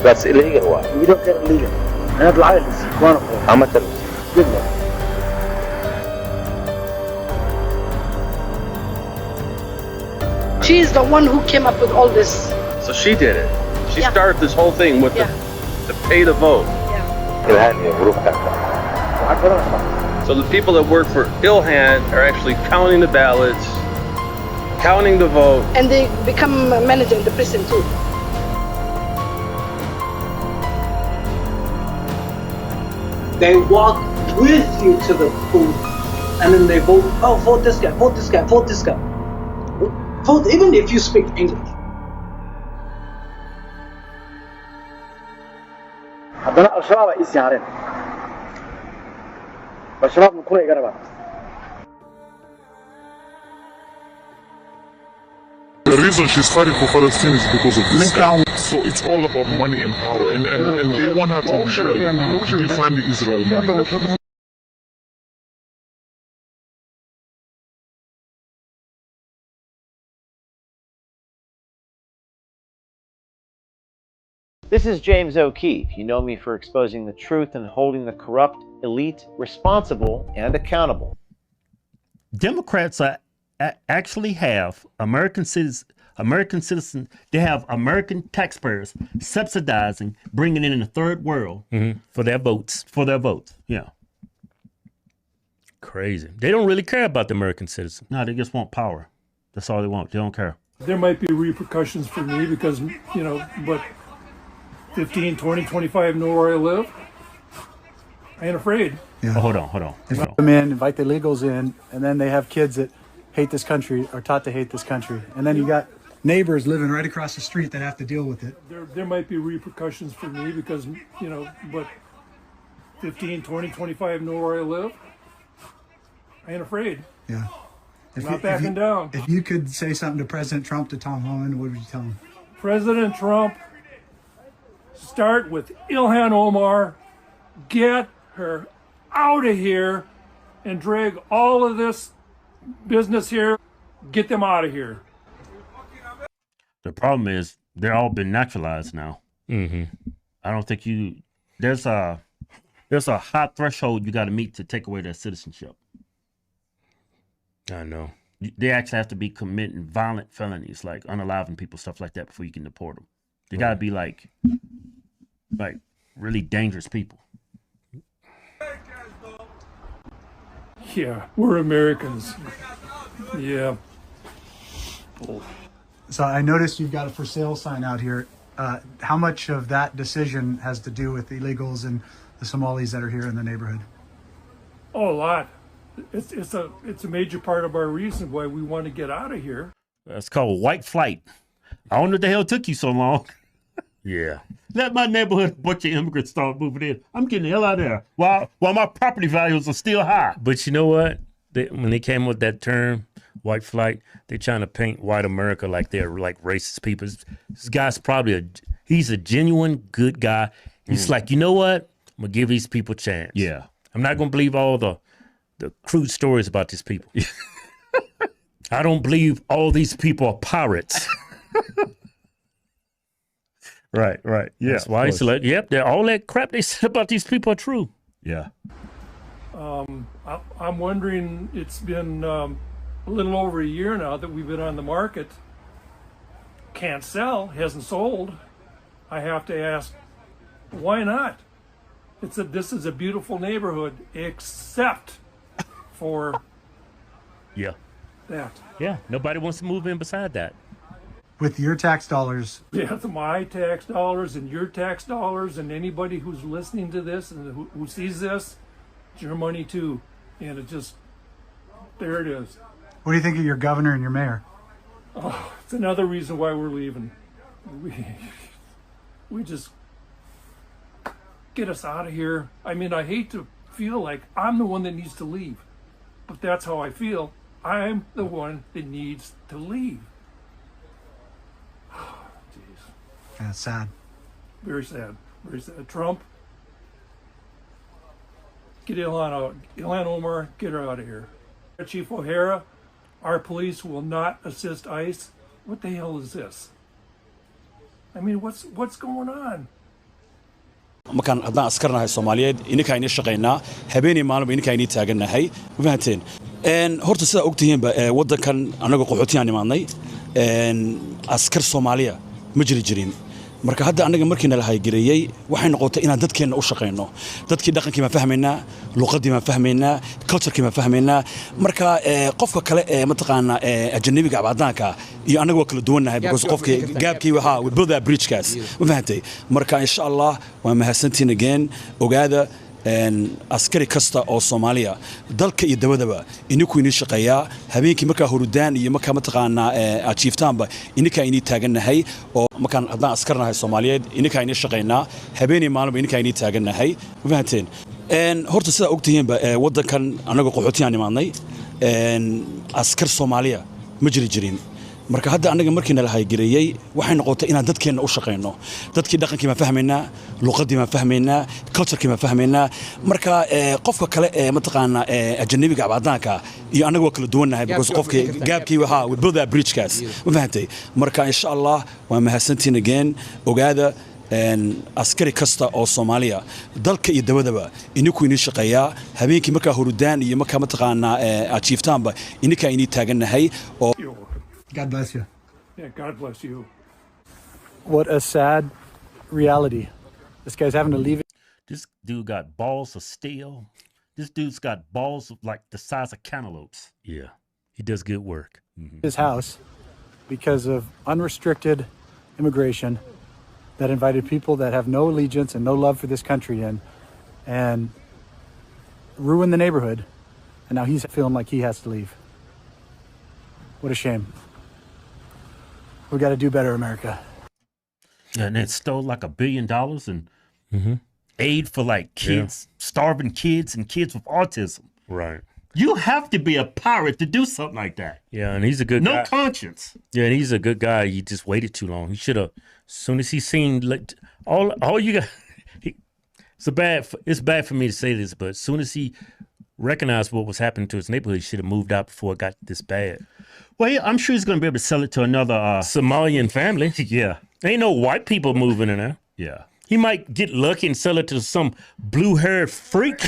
That's illegal. Why? You don't get illegal. Not license. How much? Good luck. She's the one who came up with all this. So she did it. She started this whole thing with the pay to vote. So the people that work for Ilhan are actually counting the ballots, counting the vote. And they become a manager in the prison too. They walk with you to the booth, and then they vote. Oh, vote this guy. Vote this guy. Vote this guy. Vote even if you speak English. haddana al-shabaab ay isyaareen al-shabaab kuna iga rabaa. The reason she's fighting for Palestine is because of this guy. So it's all about money and power, and they want her to defend Israel. This is James O'Keefe. You know me for exposing the truth and holding the corrupt elite responsible and accountable. Democrats are actually have American citizens. They have American taxpayers subsidizing, bringing in the third world for their votes. Yeah. Crazy. They don't really care about the American citizen. No, they just want power. That's all they want. They don't care. There might be repercussions for me because, you know, but 15, 20, 25 know where I live. I ain't afraid. Yeah. Oh, hold on. Invite them in, invite the illegals in, and then they have kids that hate this country, are taught to hate this country. And then you got neighbors living right across the street that have to deal with it. There might be repercussions for me because, you know, but 15, 20, 25 know where I live. I ain't afraid. Yeah. I'm not backing down. If you could say something to President Trump, to tomhoman, what would you tell him? President Trump, start with Ilhan Omar, get her out of here and drag all of this business here, get them out of here. The problem is they're all been naturalized now. Mm-hmm. I don't think there's a high threshold you got to meet to take away their citizenship. I know. They actually have to be committing violent felonies, like unaliving people, stuff like that, before you can deport them. They got to be like really dangerous people. Yeah, we're Americans. Yeah. So I noticed you've got a for sale sign out here. How much of that decision has to do with the illegals and the Somalis that are here in the neighborhood? Oh, a lot. It's a major part of our reason why we want to get out of here. That's called white flight. I don't know what the hell took you so long. Yeah. Let my neighborhood, a bunch of immigrants start moving in. I'm getting the hell out of there while my property values are still high. But you know what? When they came with that term, white flight, they're trying to paint white America like they're like racist people. This guy's probably he's a genuine good guy. He's like, you know what? I'm going to give these people a chance. Yeah. I'm not going to believe all the crude stories about these people. I don't believe all these people are pirates. Right. Yeah. That's why he's like, yep, all that crap they said about these people are true. Yeah. I'm wondering, it's been a little over a year now that we've been on the market. Can't sell, hasn't sold. I have to ask, why not? This is a beautiful neighborhood, except for that. Yeah, nobody wants to move in beside that. With your tax dollars. Yeah, my tax dollars and your tax dollars and anybody who's listening to this and who sees this, it's your money too. And it just, there it is. What do you think of your governor and your mayor? Oh, it's another reason why we're leaving. We just get us out of here. I mean, I hate to feel like I'm the one that needs to leave, but that's how I feel. I'm the one that needs to leave. Jeez. Yeah, it's sad. Very sad. Very sad. Trump, get Ilhan out. Ilhan Omar, get her out of here. Chief O'Hara, our police will not assist ICE. What the hell is this? I mean, what's going on? markaan haddaan askarnahay Soomaaliyeed ininka ayna shaqeynaa habeenii maalinba ininka ayna taaganahay ma fahanteen horta sida ogtihiinba wadankan anaga qaxootiyan imaanay askar Soomaaliya ma jirin marka hadda anaga markiina la haygareeyay waxay noqotay inaan dadkeena u shaqeyno dadkii dhaqankii ma fahmeynaa luqadii ma fahmeynaa culture-kii ma fahmeynaa marka qofka kale ma taqaana ajnabiga abadaanka iyo anaga waa kala duwanahay because qofka gaabkii waxa we build that bridge kaas ma fahantay marka insha Allah waa mahadsantiin again ogaada askari kasta oo Soomaaliya dalka iyo dabadaba inuu inii shaqeeyaa habeenkii marka hurudaan iyo marka ma taqaana achieftaanba ininka inii taaganahay oo markaan haddaan askarnahay Soomaaliyeed ininka inii shaqeynaa habeenii maalinba ininka inii taaganahay ma fahanteen horta sida ogtihiinba wadankan anaga qaxootiyan imaanay askar Soomaaliya ma jirin marka hadda anaga markiina la haygareeyay waxay noqotay inaan dadkeena u shaqeyno dadkii dhaqankii ma fahmeynaa luqadii ma fahmeynaa culture-kii ma fahmeynaa marka qofka kale ma taqaana ajnabiga abadaanka iyo anaga waa kala duwanahay because qofka gaabkii waxa we build that bridge kaas ma fahantay marka insha Allah waa mahadsantiin again ogaada askari kasta oo Soomaaliya dalka iyo dabadaba inuu inii shaqeeyaa habeenkii markaa hurudaan iyo markaa mataqaanaa achieftaanba ininka inii taaganahay oo God bless you. Yeah, God bless you. What a sad reality. This guy's having to leave. This dude got balls of steel. This dude's got balls of like the size of cantaloupes. Yeah, he does good work. His house because of unrestricted immigration that invited people that have no allegiance and no love for this country in and ruined the neighborhood. And now he's feeling like he has to leave. What a shame. We got to do better, America. And it stole like $1 billion in aid for like kids, starving kids and kids with autism. Right. You have to be a pirate to do something like that. Yeah, and he's a good guy. No conscience. Yeah, and he's a good guy. He just waited too long. He should have, as soon as he seen, like, all you got, it's bad for me to say this, but as soon as he recognized what was happening to his neighborhood, he should have moved out before it got this bad. Well, yeah, I'm sure he's going to be able to sell it to another Somalian family. Yeah. Ain't no white people moving in there. Yeah. He might get lucky and sell it to some blue-haired freak.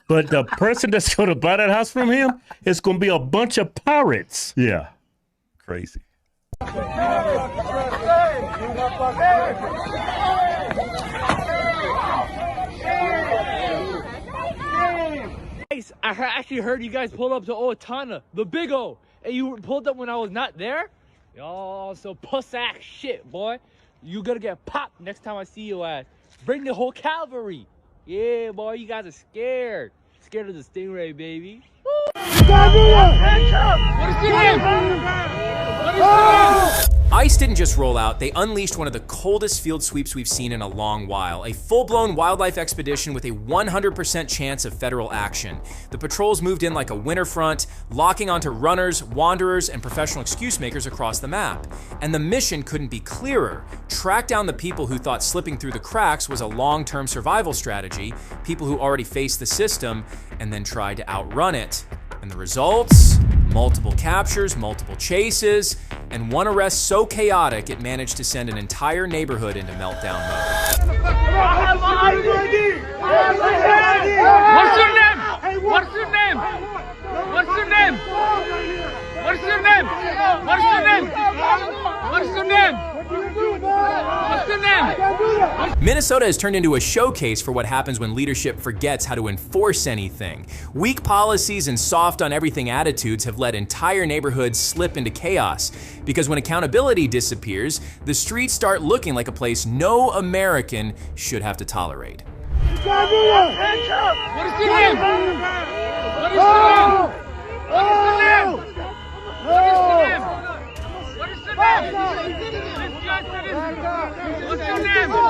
But the person that's going to buy that house from him is going to be a bunch of pirates. Yeah. Crazy. I actually heard you guys pulled up to Owatonna, the big O, and you pulled up when I was not there? Yo, so puss ass shit, boy. You gonna get popped next time I see your ass. Bring the whole cavalry. Yeah, boy, you guys are scared. Scared of the stingray, baby. ICE didn't just roll out, they unleashed one of the coldest field sweeps we've seen in a long while. A full-blown wildlife expedition with a 100% chance of federal action. The patrols moved in like a winter front, locking onto runners, wanderers, and professional excuse makers across the map. And the mission couldn't be clearer. Track down the people who thought slipping through the cracks was a long-term survival strategy, people who already faced the system, and then tried to outrun it. And the results? Multiple captures, multiple chases, and one arrest so chaotic it managed to send an entire neighborhood into meltdown mode. What's your name? What's your name? What's your name? What's your name? What's your name? What's your name? What's your name? Minnesota has turned into a showcase for what happens when leadership forgets how to enforce anything. Weak policies and soft on everything attitudes have let entire neighborhoods slip into chaos. Because when accountability disappears, the streets start looking like a place no American should have to tolerate. What is your name? What is your name? What is your name? What is your name? What is your name? What's your name? What's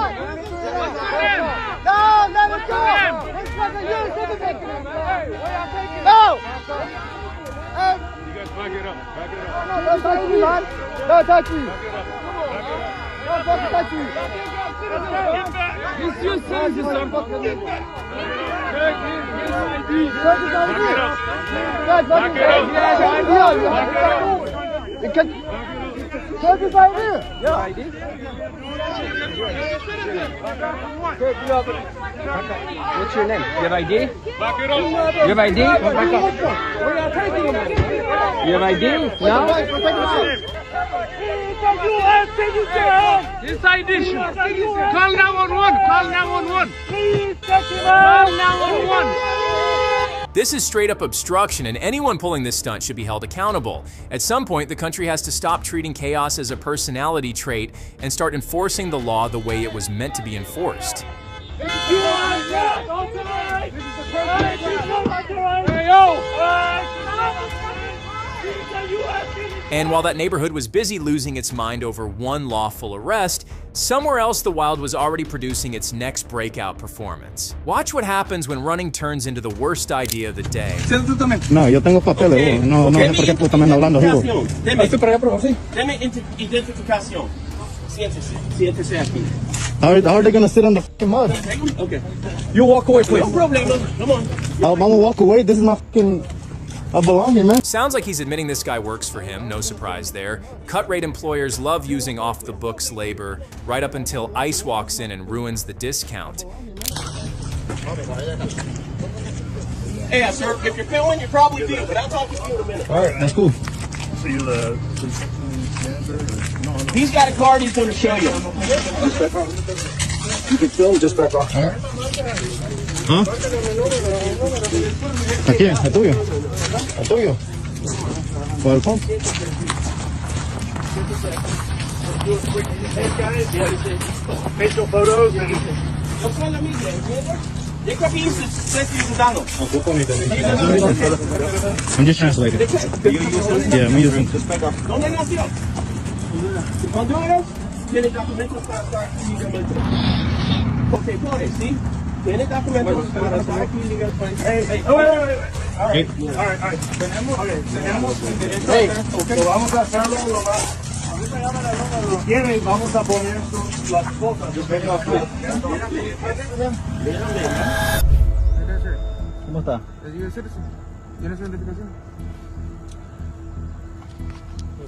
your name? No, let it go. No. You guys back it up. Back it up. No, don't touch me, man. Don't touch me. Don't fucking touch me. It's your citizen, son. Back it up. What's your name? You have ID? Back it up. You have ID? Back up. You have ID? No? This ID shoot. Call 911. Call 911. Call 911. This is straight up obstruction, and anyone pulling this stunt should be held accountable. At some point, the country has to stop treating chaos as a personality trait and start enforcing the law the way it was meant to be enforced. And while that neighborhood was busy losing its mind over one lawful arrest, somewhere else the Wild was already producing its next breakout performance. Watch what happens when running turns into the worst idea of the day. No, yo tengo papeles. No sé por qué tú estás hablando. Deme identificación. Siéntese aquí. How are they gonna sit on the fucking mud? Okay. You walk away, please. No problem. Come on. I'm gonna walk away. This is my fucking. Sounds like he's admitting this guy works for him, no surprise there. Cut rate employers love using off-the-books labor, right up until ICE walks in and ruins the discount. Hey, sir, if you're filming, you probably do, but I'll talk to you in a minute. All right, that's cool. He's got a card he's going to show you. You can film just back off. All right. ¿Ah? ¿A quién? ¿A tuyo? ¿A tuyo? ¿Por el phone? Facial photos and... Yo creo que estoy disfrutando. I'm just translating. Yeah, I'm using. ¿Dónde nació? Honduras. Tiene documentos para estar aquí legalmente. Porque, ¿sí? Tiene documentos para estar aquí legalmente. Hey, All right. Tenemos derecho. Vamos a hacerlo lo más. Si quieren, vamos a poner las cosas. ¿Cómo está? ¿Tiene su identificación?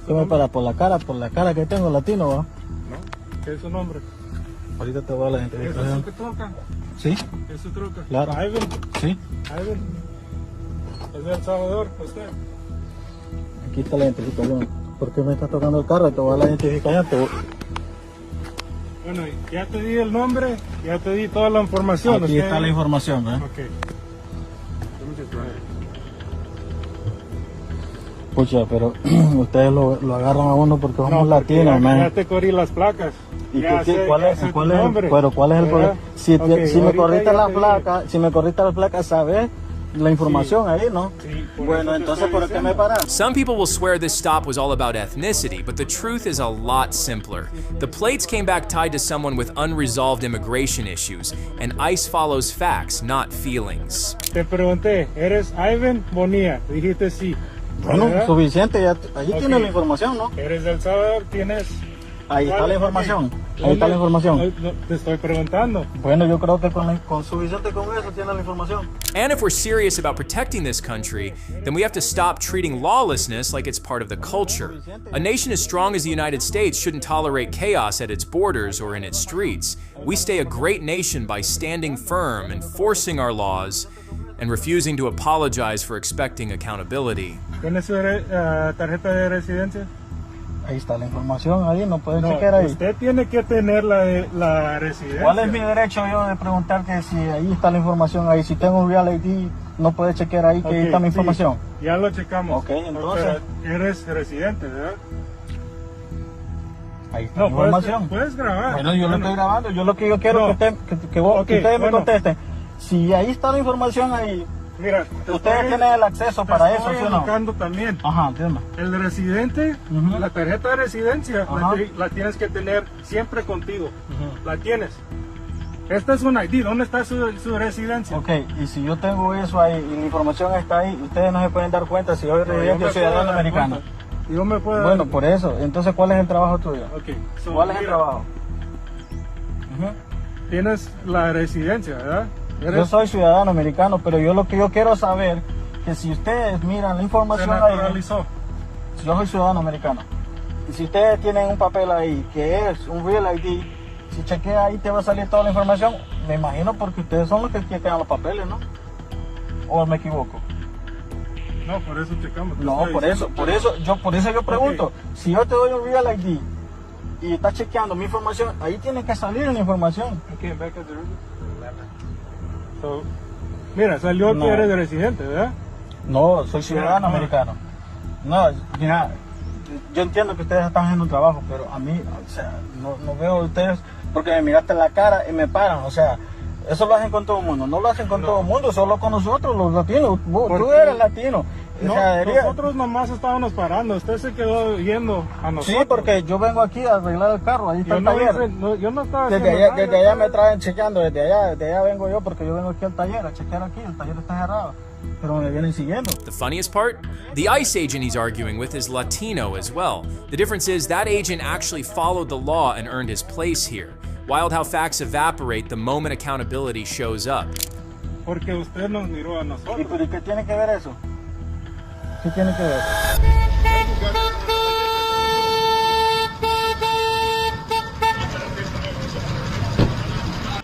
¿Cómo para por la cara que tengo latino, va? No. ¿Qué es su nombre? Ahorita te voy a la identificación. ¿Es su troca? ¿Sí? ¿Es su troca? Claro. Ivan. Sí. Ivan. ¿Es de El Salvador? ¿Usted? Aquí está la identificación. ¿Por qué me estás tocando el carro? Te voy a la identificación. Bueno, ya te di el nombre, ya te di toda la información. Aquí está la información, ¿eh? Ok. Pucha, pero ustedes lo agarran a uno porque somos latinos, man. Ya te corrí las placas. ¿Y cuál es el problema? Si me corriste la placa, ¿sabes? La información ahí, ¿no? Sí, bueno, entonces, ¿por qué me paras? Some people will swear this stop was all about ethnicity, but the truth is a lot simpler. The plates came back tied to someone with unresolved immigration issues, and ICE follows facts, not feelings. Te pregunté, ¿eres Ivan Bonilla? Dijiste sí. Bueno, suficiente, ya, allí tienes la información, ¿no? ¿Eres de El Salvador? ¿Tienes...? Ahí está la información. Ahí está la información. Te estoy preguntando. Bueno, yo creo que con suficiente con eso tiene la información. And if we're serious about protecting this country, then we have to stop treating lawlessness like it's part of the culture. A nation as strong as the United States shouldn't tolerate chaos at its borders or in its streets. We stay a great nation by standing firm, enforcing our laws, and refusing to apologize for expecting accountability. ¿Tiene su tarjeta de residencia? Ahí está la información, ahí no pueden chequear ahí. Usted tiene que tener la residencia. ¿Cuál es mi derecho yo de preguntarte si ahí está la información ahí? Si tengo un Real ID, no puede chequear ahí que ahí está mi información. Ya lo checamos. Ok, entonces. Eres residente, ¿verdad? Ahí está la información. Puedes grabar. Bueno, yo lo estoy grabando. Yo lo que yo quiero que ustedes me contesten. Si ahí está la información ahí. Mira, ustedes tienen el acceso para eso, ¿sí o no? También. Ajá, entiendo. El residente, la tarjeta de residencia, la tienes que tener siempre contigo. La tienes. Esta es un ID. ¿Dónde está su residencia? Ok, y si yo tengo eso ahí y la información está ahí, ustedes no se pueden dar cuenta si yo soy residente o ciudadano americano. Yo me puedo bueno, por eso. Entonces, ¿cuál es el trabajo tuyo? Okay. ¿Cuál es el trabajo? Tienes la residencia, ¿verdad? Yo soy ciudadano americano, pero yo lo que yo quiero saber que si ustedes miran la información ahí, yo soy ciudadano americano. Y si ustedes tienen un papel ahí que es un Real ID, si chequea ahí te va a salir toda la información. Me imagino porque ustedes son los que chequean los papeles, ¿no? ¿O me equivoco? No, por eso checamos. No, por eso yo pregunto. Si yo te doy un Real ID y estás chequeando mi información, ahí tiene que salir la información. Mira, salió que eres residente, ¿verdad? No, soy ciudadano americano. No, mira, yo entiendo que ustedes están haciendo un trabajo, pero a mí, o sea, no veo a ustedes porque me miraste en la cara y me paran, o sea, eso lo hacen con todo el mundo, no lo hacen con todo el mundo, solo con nosotros, los latinos. Tú eres latino. No, o sea, nosotros nomás estábamos parando, usted se quedó yendo a nosotros. Sí, porque yo vengo aquí a arreglar el carro, ahí está el taller. Yo no estaba desde allá me traen chequeando, desde allá vengo yo porque yo vengo aquí al taller a chequear aquí, el taller está cerrado. Pero me vienen siguiendo. The funniest part? The ICE agent he's arguing with is Latino as well. The difference is that agent actually followed the law and earned his place here. Wild how facts evaporate the moment accountability shows up. Porque usted nos miró a nosotros. ¿Y qué tiene que ver eso? ¿Qué tiene que ver?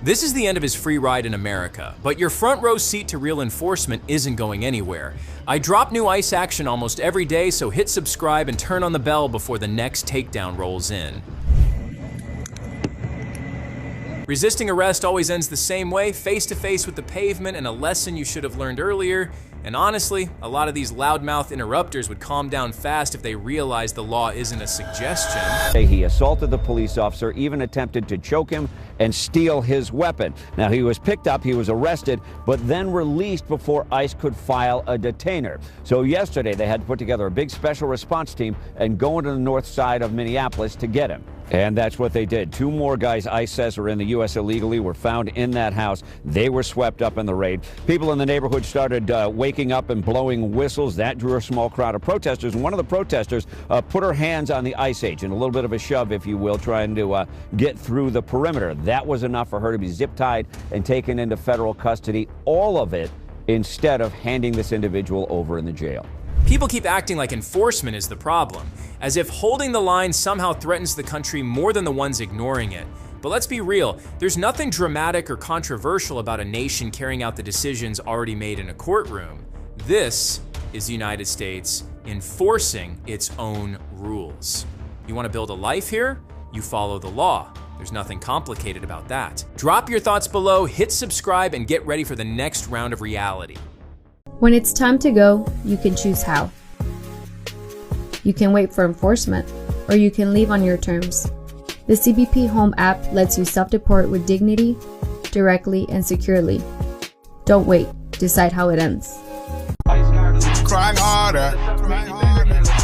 This is the end of his free ride in America, but your front row seat to real enforcement isn't going anywhere. I drop new ICE action almost every day, so hit subscribe and turn on the bell before the next takedown rolls in. Resisting arrest always ends the same way, face to face with the pavement, and a lesson you should have learned earlier. And honestly, a lot of these loudmouth interrupters would calm down fast if they realized the law isn't a suggestion. He assaulted the police officer, even attempted to choke him and steal his weapon. Now, he was picked up, he was arrested, but then released before ICE could file a detainer. So yesterday, they had to put together a big special response team and go into the north side of Minneapolis to get him. And that's what they did. 2 more guys ICE says are in the U.S. illegally were found in that house. They were swept up in the raid. People in the neighborhood started waking up and blowing whistles. That drew a small crowd of protesters. And one of the protesters put her hands on the ICE agent, a little bit of a shove, if you will, trying to get through the perimeter. That was enough for her to be zip-tied and taken into federal custody. All of it instead of handing this individual over in the jail. People keep acting like enforcement is the problem, as if holding the line somehow threatens the country more than the ones ignoring it. But let's be real, there's nothing dramatic or controversial about a nation carrying out the decisions already made in a courtroom. This is the United States enforcing its own rules. You want to build a life here? You follow the law. There's nothing complicated about that. Drop your thoughts below, hit subscribe, and get ready for the next round of reality. When it's time to go, you can choose how. You can wait for enforcement, or you can leave on your terms. The CBP Home app lets you self-deport with dignity, directly, and securely. Don't wait. Decide how it ends. Crying harder.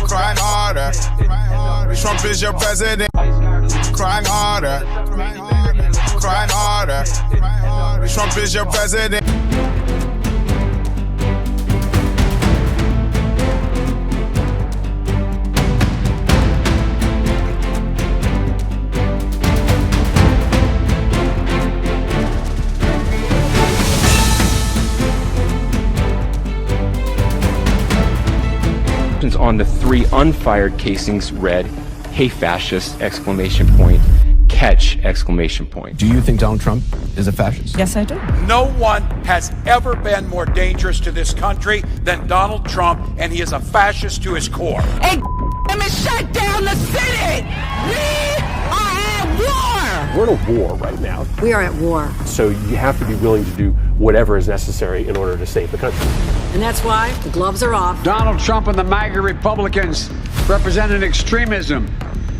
Crying harder. Trump is your president. Crying harder. Crying harder. Trump is your president. On the 3 unfired casings read, "Hey fascist!" catch! Do you think Donald Trump is a fascist? Yes, I do. No one has ever been more dangerous to this country than Donald Trump, and he is a fascist to his core. Hey, let me shut down the city! We are at war! We're in a war right now. We are at war. So you have to be willing to do whatever is necessary in order to save the country. And that's why the gloves are off. Donald Trump and the MAGA Republicans represent an extremism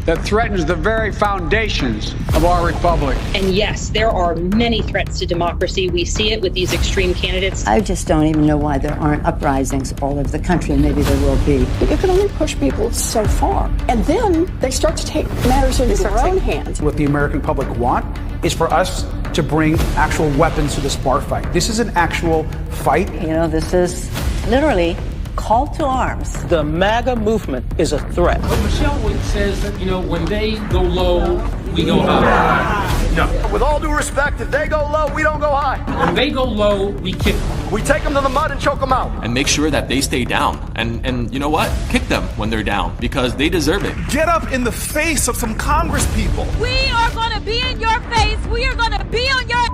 that threatens the very foundations of our republic. And yes, there are many threats to democracy. We see it with these extreme candidates. I just don't even know why there aren't uprisings all over the country, and maybe there will be. You can only push people so far. And then they start to take matters into their own hands. What the American public want is for us to bring actual weapons to this bar fight. This is an actual fight. You know, this is literally call to arms. The MAGA movement is a threat. But Michelle says that, when they go low, we go high. No. With all due respect, if they go low, we don't go high. When they go low, we kick them. We take them to the mud and choke them out. And make sure that they stay down. And you know what? Kick them when they're down, because they deserve it. Get up in the face of some Congress people. We are going to be in your face. We are going to be on your...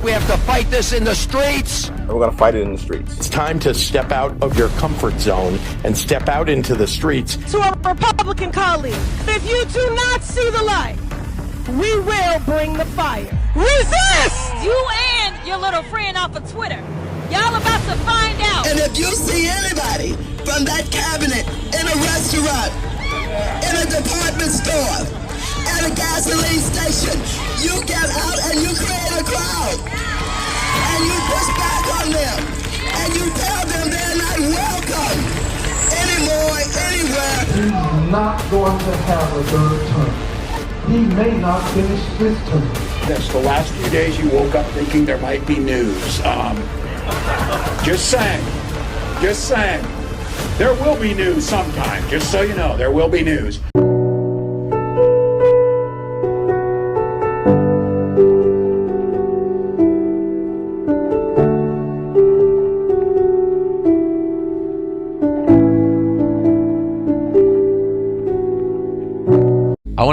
We have to fight this in the streets. We're going to fight it in the streets. It's time to step out of your comfort zone and step out into the streets. To our Republican colleagues, if you do not see the light, we will bring the fire. Resist! You and your little friend off of Twitter. Y'all about to find out. And if you see anybody from that cabinet in a restaurant, in a department store, at a gasoline station, you get out and you create a crowd. And you push back on them. And you tell them they're not welcome anymore, anywhere. He's not going to have a third term. He may not finish this term. Yes, the last few days you woke up thinking there might be news. Just saying. Just saying. There will be news sometime. Just so you know, there will be news.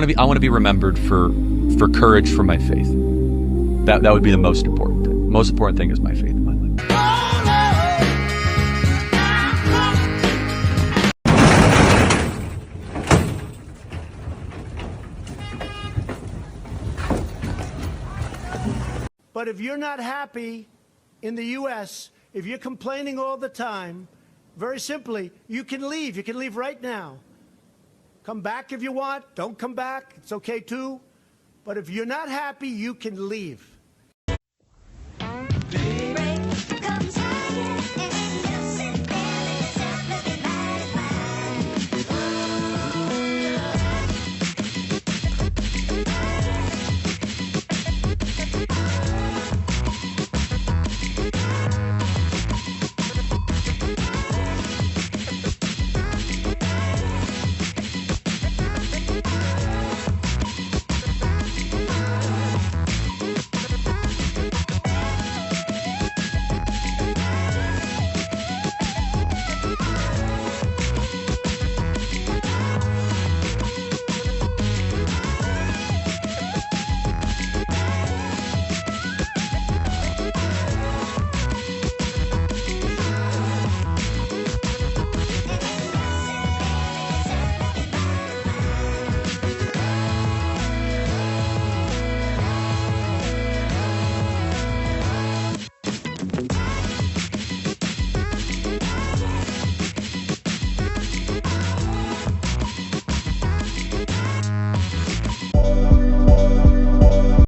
want to be remembered for courage for my faith. That would be the most important thing. Most important thing is my faith in my life. But if you're not happy in the U.S., if you're complaining all the time, very simply, you can leave. You can leave right now. Come back if you want. Don't come back. It's okay too. But if you're not happy, you can leave.